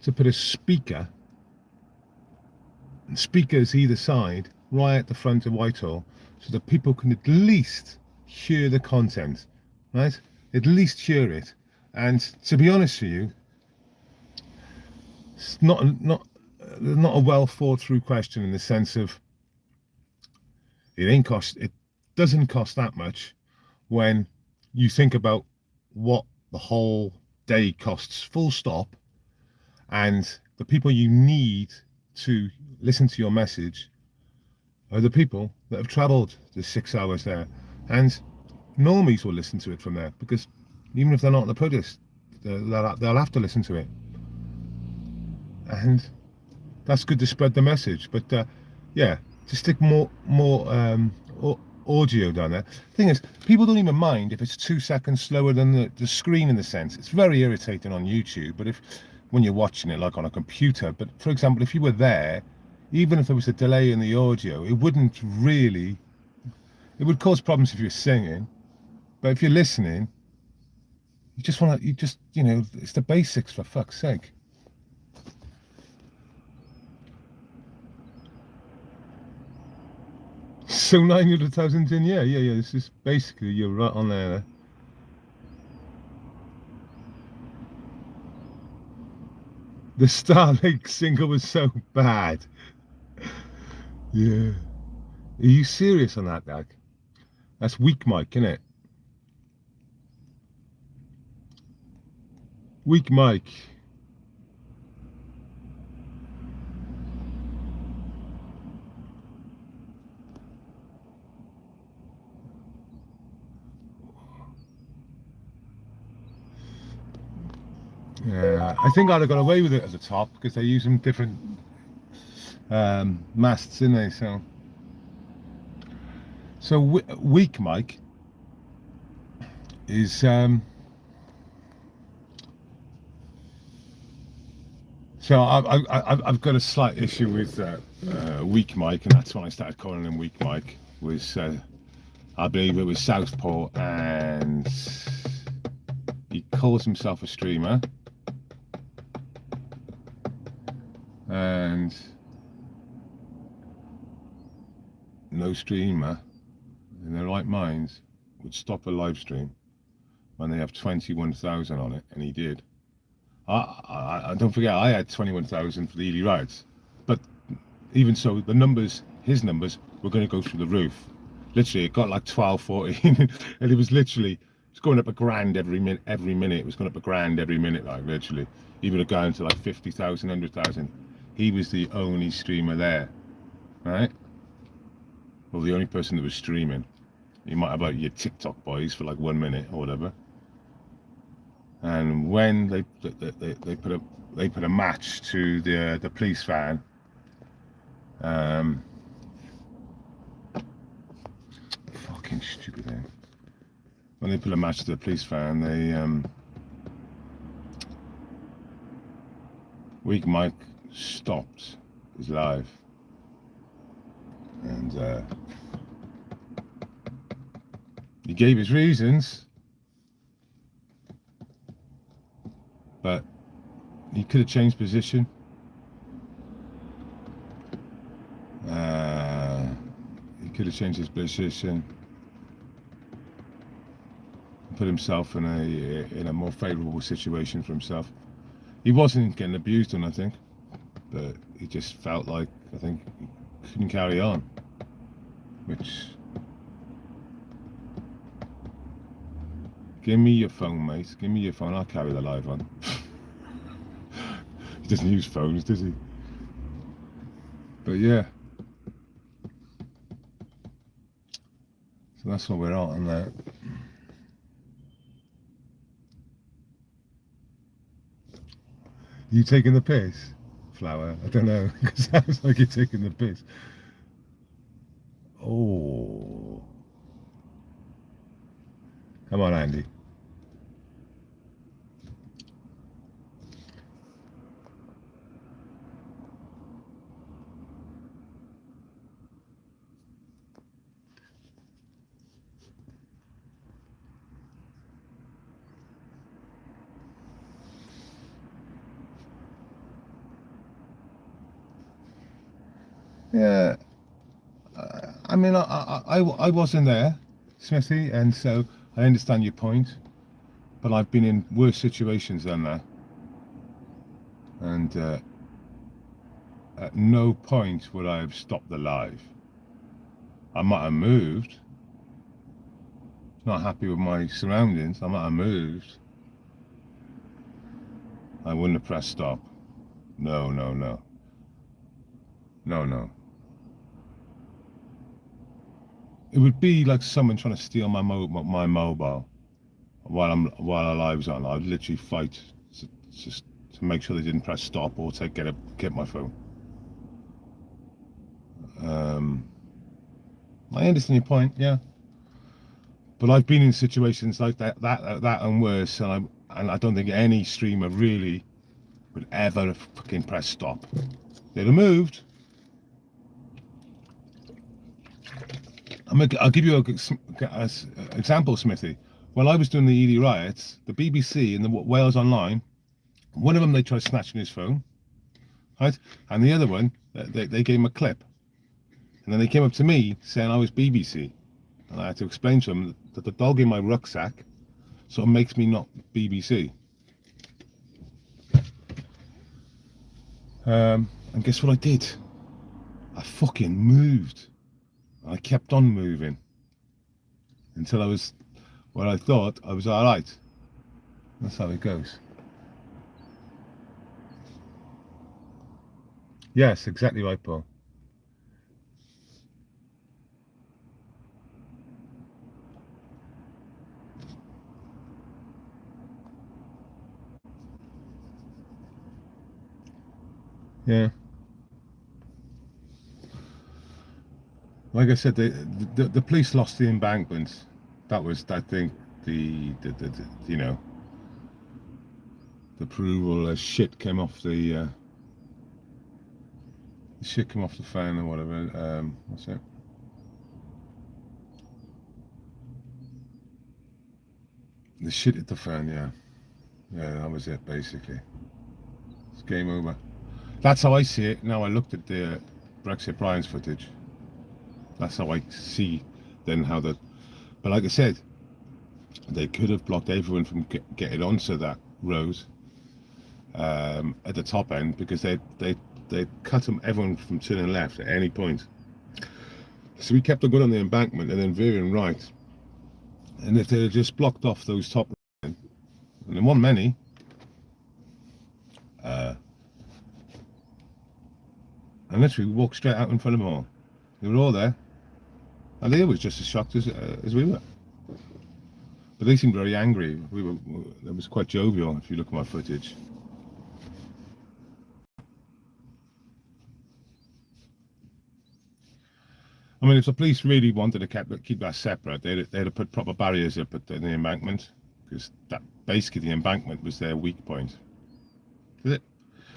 to put a speakers either side right at the front of Whitehall, so that people can at least hear the content, right? At least hear it. And to be honest with you, it's not a well thought through question, in the sense of it doesn't cost that much when you think about what the whole day costs, full stop, and the people you need to listen to your message are the people that have travelled the 6 hours there. And normies will listen to it from there, because even if they're not at the protest, they'll have to listen to it. And that's good to spread the message. But yeah, to stick more audio down there. Thing is, people don't even mind if it's 2 seconds slower than the screen, in the sense. It's very irritating on YouTube, but when you're watching it like on a computer. But for example, if you were there, even if there was a delay in the audio, it would cause problems if you're singing. But if you're listening, it's the basics, for fuck's sake. So 900,000 in, yeah. This is basically, you're right on there. The Starlink single was so bad. Yeah. Are you serious on that, Dag? That's weak mic, isn't it? Weak mic. Yeah, I think I'd have got away with it at the top because they use some different masts, didn't they? So weak mic is so I've got a slight issue with weak mic, and that's when I started calling him weak mic. Was I believe it was Southpaw, and he calls himself a streamer, and no streamer in their right minds would stop a live stream when they have 21,000 on it, and he did. I don't forget, I had 21,000 for the Ely Riots, but even so, the numbers, his numbers, were going to go through the roof. Literally, it got like 12, 14, and it was literally, it's going up a grand every minute. It was going up a grand every minute, like literally. He would have gone to like 50,000, 100,000. He was the only streamer there, right? Well, the only person that was streaming. You might have like your TikTok boys for like 1 minute or whatever. And when they put a match to the police van, fucking stupid thing. When they put a match to the police van, they Weak Mike stopped his live, and he gave his reasons, but he could have changed position. He could have changed his position, put himself in a more favourable situation for himself. He wasn't getting abused or nothing, but he just felt like, I think, he couldn't carry on, which... Give me your phone, mate. Give me your phone. I'll carry the live on. He doesn't use phones, does he? But yeah. So that's what we're on that. You taking the piss, Flower? I don't know. It sounds like you're taking the piss. Oh. Come on, Andy. Yeah, I mean, I wasn't there, Smithy, and so I understand your point, but I've been in worse situations than that, and at no point would I have stopped the live. I might have moved, not happy with my surroundings, I might have moved. I wouldn't have pressed stop. No. It would be like someone trying to steal my mobile while our lives on. I'd literally fight just to make sure they didn't press stop or to get my phone. I understand your point, yeah. But I've been in situations like that and worse, and I don't think any streamer really would ever fucking press stop. They'd have moved. I'll give you an example, Smithy. When I was doing the Ely Riots, the BBC and the Wales Online, one of them they tried snatching his phone, right? And the other one, they gave him a clip. And then they came up to me saying I was BBC. And I had to explain to them that the dog in my rucksack sort of makes me not BBC. And guess what I did? I fucking moved. I kept on moving until I was where I thought I was all right. That's how it goes. Yes, exactly right, Paul. Yeah. Like I said, the police lost the embankment. That was, I think, the you know, the approval shit came off the shit came off the fan or whatever. What's it? The shit hit the fan. Yeah, yeah, that was it basically. It's game over. That's how I see it. Now I looked at the Brexit Brian's footage. That's how I see then how the. But like I said, they could have blocked everyone from getting onto that road at the top end because they cut them everyone from turning left at any point. So we kept on going on the embankment and then veering right. And if they had just blocked off those top, and there weren't many, and literally we walked straight out in front of them all. They were all there, and they were just as shocked as we were. But they seemed very angry. It was quite jovial if you look at my footage. I mean, if the police really wanted to keep that separate, they'd have put proper barriers up at the embankment, because that basically the embankment was their weak point.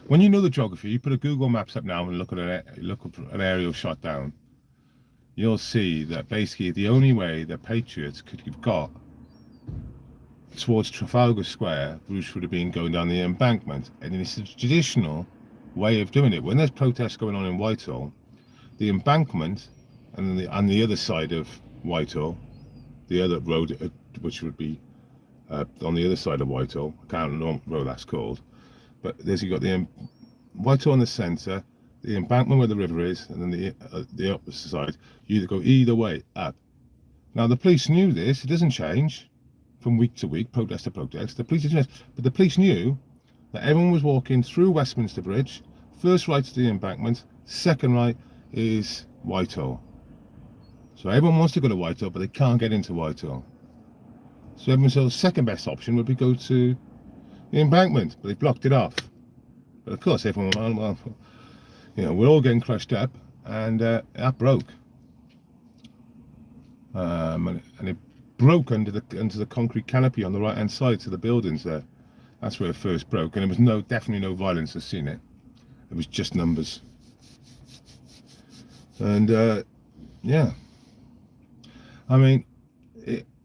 When you know the geography, you put a Google Maps up now and look at an aerial shot down, you'll see that basically the only way the Patriots could have got towards Trafalgar Square, Bruce would have been going down the embankment. And it's a traditional way of doing it. When there's protests going on in Whitehall, the embankment and the other side of Whitehall, the other road, which would be on the other side of Whitehall, I can't remember what road that's called, but there's you got the Whitehall in the centre, the embankment where the river is, and then the opposite side. You go either way up. Now the police knew this. It doesn't change from week to week, protest to protest. The police didn't, but the police knew that everyone was walking through Westminster Bridge. First right to the embankment, second right is Whitehall. So everyone wants to go to Whitehall, but they can't get into Whitehall. So the second best option would be go to the embankment, but they blocked it off. But of course, everyone, well, you know, we're all getting crushed up, and that broke. And it broke under the concrete canopy on the right hand side to the buildings there. That's where it first broke, and there was definitely no violence. I've seen it. It was just numbers. And yeah, I mean,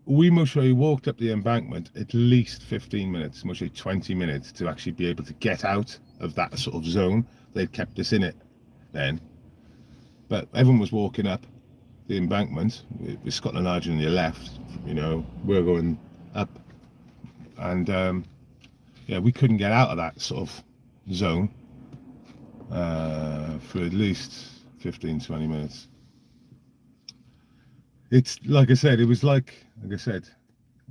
we most likely walked up the embankment at least 15 minutes, most likely 20 minutes to actually be able to get out of that sort of zone. They'd kept us in it then, but everyone was walking up the embankment with Scotland Yard on your left. You know, we're going up, and yeah, we couldn't get out of that sort of zone for at least 15-20 minutes. It's like I said, it was like I said,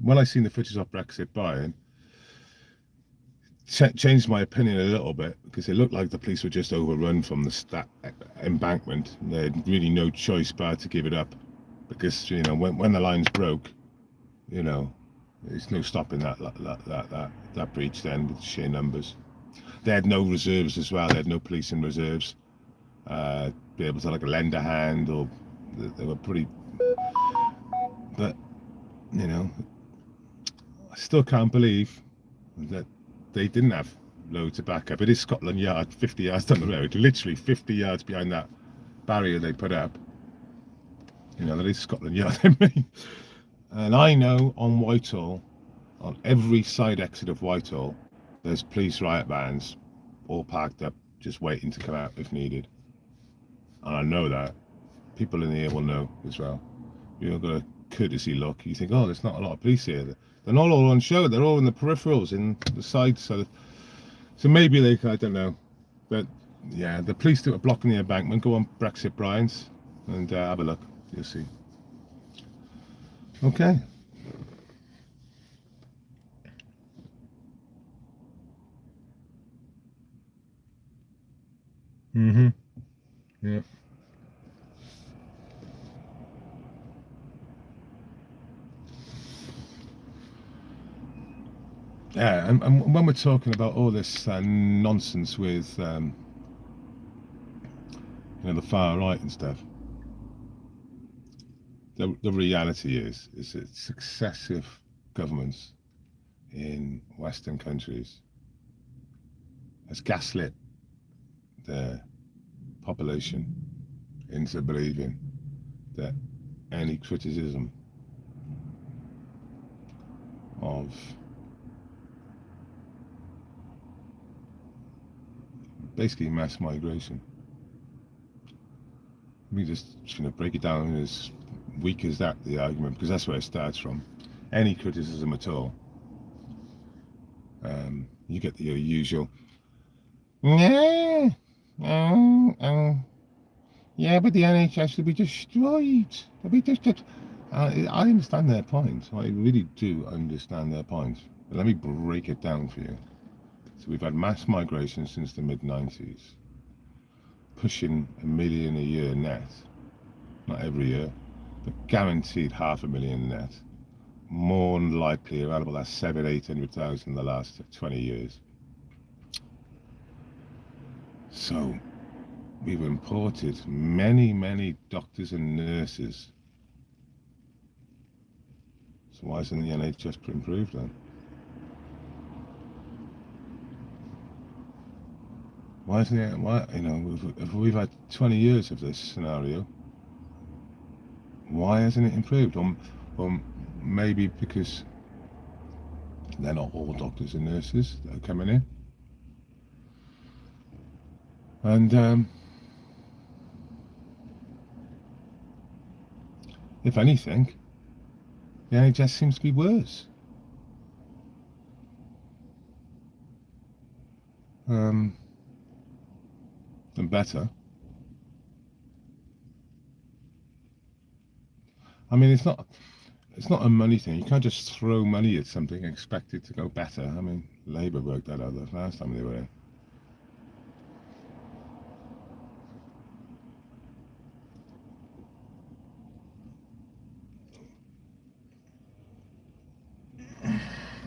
when I seen the footage of Brexit Brian, changed my opinion a little bit, because it looked like the police were just overrun from that embankment. They had really no choice but to give it up, because you know when the lines broke, you know, there's no stopping that breach then with sheer numbers. They had no reserves as well. They had no police in reserves. Be able to like lend a hand, or they were pretty. But you know, I still can't believe that they didn't have loads of backup. It is Scotland Yard, 50 yards down the road, literally 50 yards behind that barrier they put up. You know, that is Scotland Yard, I mean. And I know on Whitehall, on every side exit of Whitehall, there's police riot vans all parked up, just waiting to come out if needed. And I know that. people in here will know as well. You've got a courtesy look. You think, oh, there's not a lot of police here. They're not all on show. They're all in the peripherals, in the sides. So maybe they, I don't know. But yeah, the police that were blocking the embankment, go on Brexit Bryans and have a look. You'll see. Okay. Mm-hmm. Yeah. Yeah, and when we're talking about all this nonsense with the far right and stuff, the reality is that successive governments in Western countries has gaslit the population into believing that any criticism of basically mass migration, we just break it down as weak as that, the argument, because that's where it starts from. Any criticism at all, you get the usual, yeah, yeah, but the NHS will be destroyed. They'll be destroyed. I understand their point. I really do understand their point. But let me break it down for you. So we've had mass migration since the mid-90s, pushing 1 million a year net. Not every year, but guaranteed 500,000 net. More than likely around about that 700,000-800,000 in the last 20 years. So we've imported many doctors and nurses. So why isn't the NHS improved then? Why isn't it? Why, if we've had 20 years of this scenario, why hasn't it improved? Or maybe because they're not all doctors and nurses that are coming in. And if anything, the NHS seems to be worse. Than better. I mean, it's not a money thing. You can't just throw money at something and expect it to go better. I mean, Labour worked that out the last time they were in.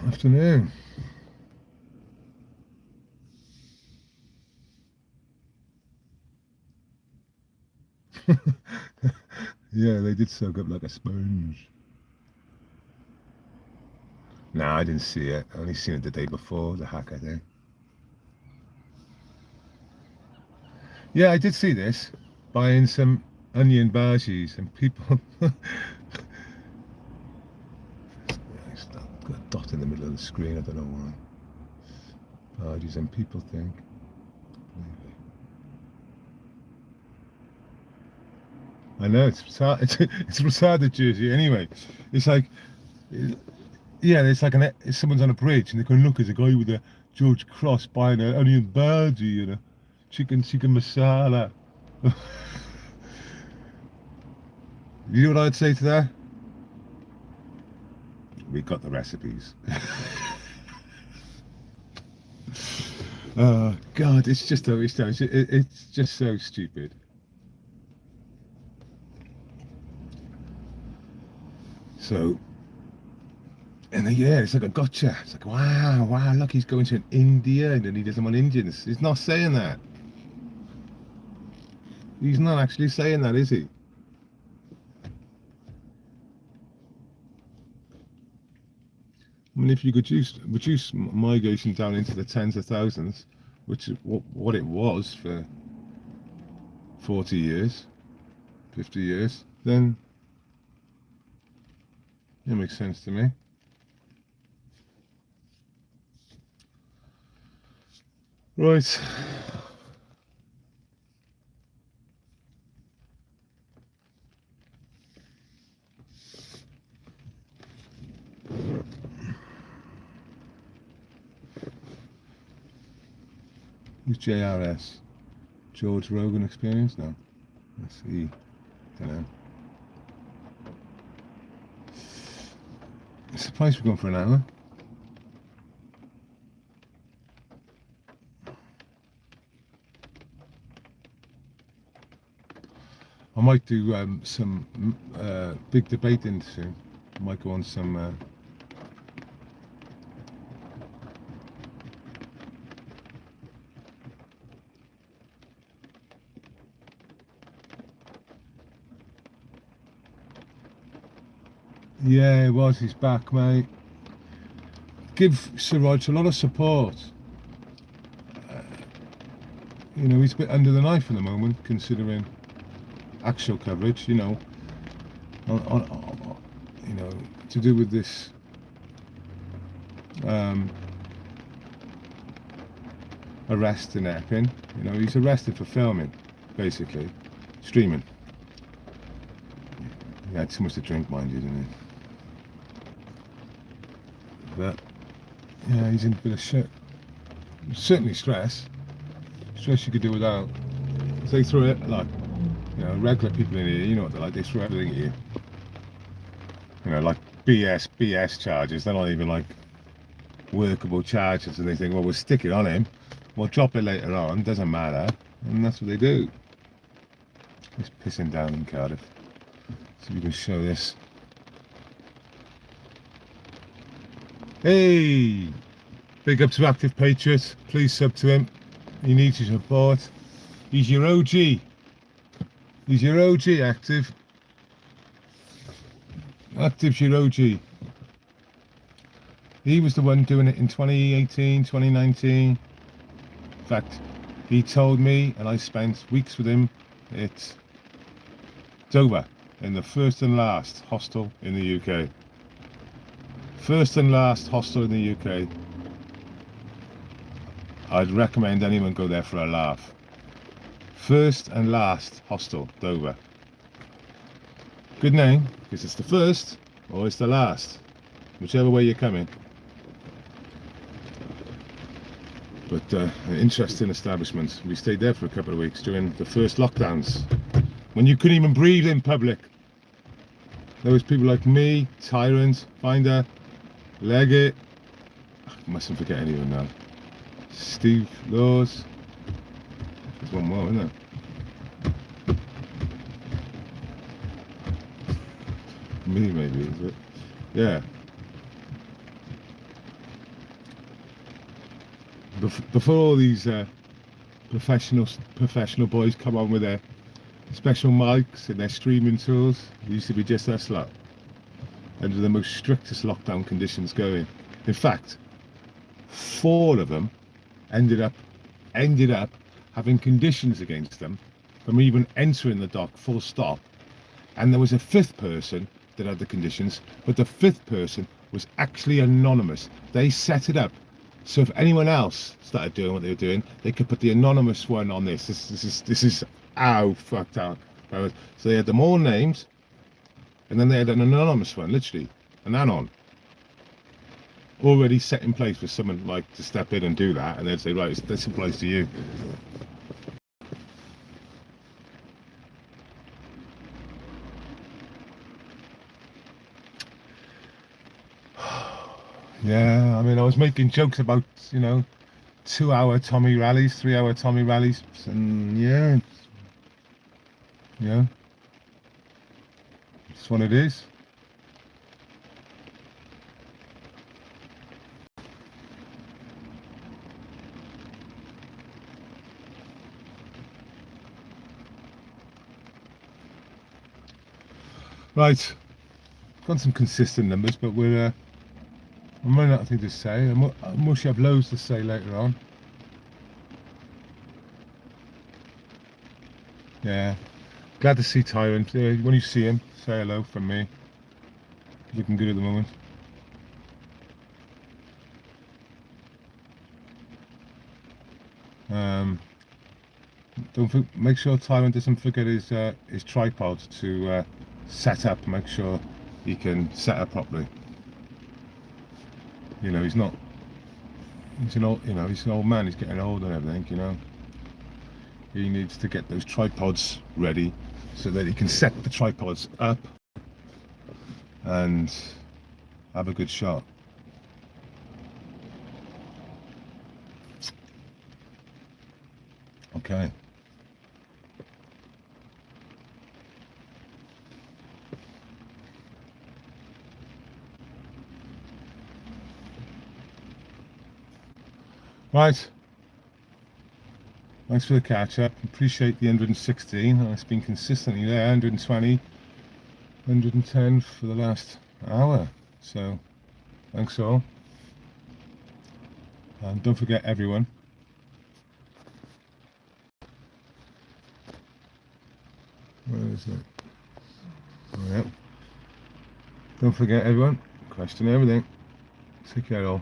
Afternoon. Yeah, they did soak up like a sponge. No, I didn't see it. I only seen it the day before, the hacker thing. Yeah, I did see this. Buying some onion bhajis and people... It's got a dot in the middle of the screen, I don't know why. Bhajis and people think. I know, it's Rosada jersey anyway. It's like... Yeah, it's like someone's on a bridge and they can look, as a guy with a George Cross buying an onion bhaji, chicken masala. You know what I'd say to that? We got the recipes. Oh God, it's just it's just so stupid. So, and yeah, it's like a gotcha. It's like, wow, look, he's going to India and he doesn't want Indians. He's not saying that. He's not actually saying that, is he? I mean, if you could reduce migration down into the tens of thousands, which is what it was for 40 years, 50 years, then it makes sense to me. Right. Who's JRS? George Rogan Experience? No. Let's see. Don't know. I'm surprised we're going for an hour. I might do some big debating soon. I might go on some. Yeah, it was. He's back, mate. Give Sir Rog a lot of support. You know, he's a bit under the knife at the moment, considering actual coverage. You know, you know, to do with this arrest in Epping. You know, he's arrested for filming, basically, streaming. He had too much to drink, mind you, didn't he? But yeah, he's in a bit of shit. Certainly stress. Stress you could do without. They throw it like, you know, regular people in here. You know what they're like. They throw everything at you. You know, like BS charges. They're not even like workable charges, and they think, well, we'll stick it on him. We'll drop it later on. Doesn't matter, and that's what they do. It's pissing down in Cardiff. So we can show this. Hey, big up to Active Patriot. Please sub to him. He needs your support. He's your OG. He's your OG, Active. Active's your OG. He was the one doing it in 2018, 2019. In fact, he told me, and I spent weeks with him at Dover, in the first and last hostel in the UK. First and last hostel in the UK. I'd recommend anyone go there for a laugh. First and last hostel, Dover. Good name, because it's the first or it's the last, whichever way you're coming. But an interesting establishment. We stayed there for a couple of weeks during the first lockdowns, when you couldn't even breathe in public. There was people like me, Tyrant, Finder, Leggett. I mustn't forget anyone now. Steve Laws. There's one more, isn't there? Me, maybe, is it? Yeah. Before all these professional boys come on with their special mics and their streaming tools, it used to be just us lot, under the most strictest lockdown conditions going. In fact, 4 of them ended up having conditions against them from even entering the dock, full stop. And there was a 5th person that had the conditions, but the 5th person was actually anonymous. They set it up so if anyone else started doing what they were doing, they could put the anonymous one on this. This is how fucked up. So they had them all names, and then they had an anonymous one, literally an anon, already set in place for someone like to step in and do that, and they'd say, right, this applies to you. Yeah, I mean, I was making jokes about, you know, 2-hour Tommy rallies, 3-hour Tommy rallies, and yeah, it's what it is. Right, got some consistent numbers, but we're I might not have anything to say. I must have loads to say later on. Yeah, glad to see Tyrant. When you see him, say hello from me. Looking good at the moment. Make sure Tyrant doesn't forget his tripod to set up. Make sure he can set up properly. You know, he's not he's an old, he's an old man. He's getting old and everything. He needs to get those tripods ready so that he can set the tripods up and have a good shot. Okay. Right. Thanks for the catch up. Appreciate the 116. It's been consistently there, 120, 110 for the last hour. So thanks all. And don't forget everyone. Where is it? Oh, yeah. Don't forget everyone. Question everything. Take care all.